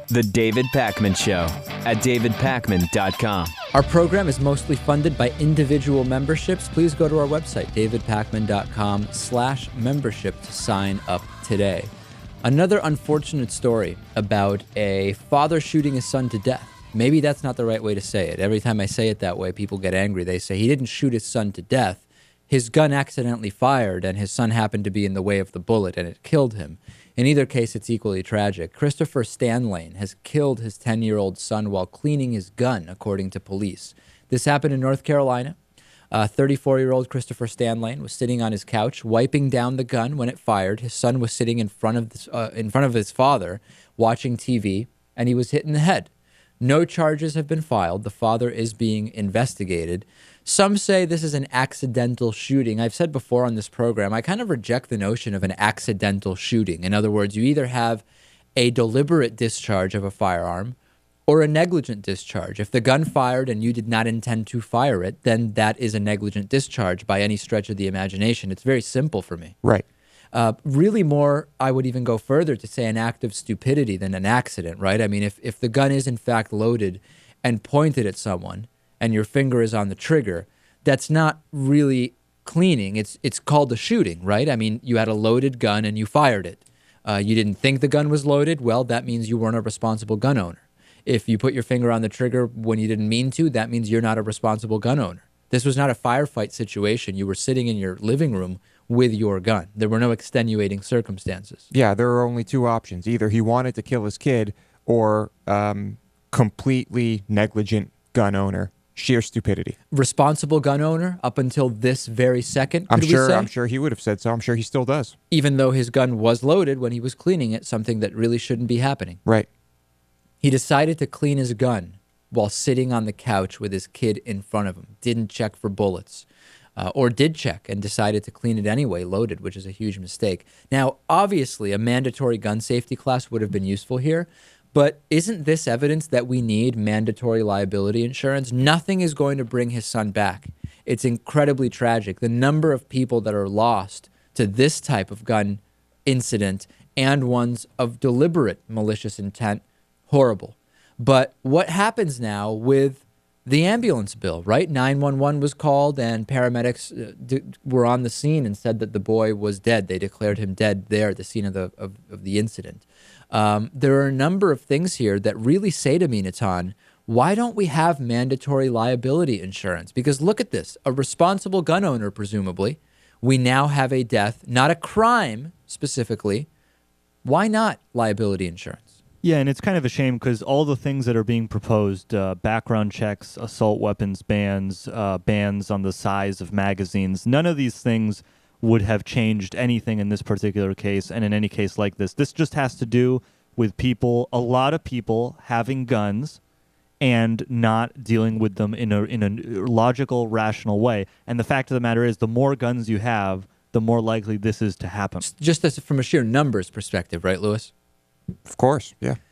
The David Pakman Show at davidpakman.com. Our program is mostly funded by individual memberships. Please go to our website, davidpakman.com/membership to sign up today. Another unfortunate story about a father shooting his son to death. Maybe that's not the right way to say it. Every time I say it that way, people get angry. They say he didn't shoot his son to death. His gun accidentally fired, and his son happened to be in the way of the bullet, and it killed him. In either case, it's equally tragic. Christopher Stanlane has killed his 10-year-old son while cleaning his gun, according to police. This happened in North Carolina. 34-year-old Christopher Stanlane was sitting on his couch, wiping down the gun when it fired. His son was sitting in front of his father, watching TV, and he was hit in the head. No charges have been filed. The father is being investigated. Some say this is an accidental shooting. I've said before on this program, I kind of reject the notion of an accidental shooting. In other words, you either have a deliberate discharge of a firearm or a negligent discharge. If the gun fired and you did not intend to fire it, then that is a negligent discharge by any stretch of the imagination. It's very simple for me. Right. Really more, I would even go further to say an act of stupidity than an accident, right? I mean, if the gun is in fact loaded and pointed at someone and your finger is on the trigger, that's not really cleaning. It's called a shooting, right? I mean, you had a loaded gun and you fired it. You didn't think the gun was loaded. Well, that means you weren't a responsible gun owner. If you put your finger on the trigger when you didn't mean to, that means you're not a responsible gun owner. This was not a firefight situation. You were sitting in your living room with your gun. There were no extenuating circumstances. Yeah, there are only two options. Either he wanted to kill his kid or completely negligent gun owner. Sheer stupidity. Responsible gun owner up until this very second, I'm sure he would have said so. I'm sure he still does. Even though his gun was loaded when he was cleaning it, something that really shouldn't be happening. Right. He decided to clean his gun while sitting on the couch with his kid in front of him. Didn't check for bullets. Or did check and decided to clean it anyway, loaded, which is a huge mistake. Now, obviously, a mandatory gun safety class would have been useful here, but isn't this evidence that we need mandatory liability insurance? Nothing is going to bring his son back. It's incredibly tragic. The number of people that are lost to this type of gun incident and ones of deliberate malicious intent, horrible. But what happens now with the ambulance bill, right? 911 was called and paramedics were on the scene and said that the boy was dead. They declared him dead there at the scene of the incident. There are a number of things here that really say to me, Natan, why don't we have mandatory liability insurance? Because look at this, a responsible gun owner, presumably. We now have a death, not a crime specifically. Why not liability insurance? Yeah, and it's kind of a shame because all the things that are being proposed, background checks, assault weapons bans, bans on the size of magazines, none of these things would have changed anything in this particular case and in any case like this. This just has to do with people, a lot of people having guns and not dealing with them in a logical, rational way. And the fact of the matter is the more guns you have, the more likely this is to happen. Just as from a sheer numbers perspective, right, Lewis? Of course, yeah.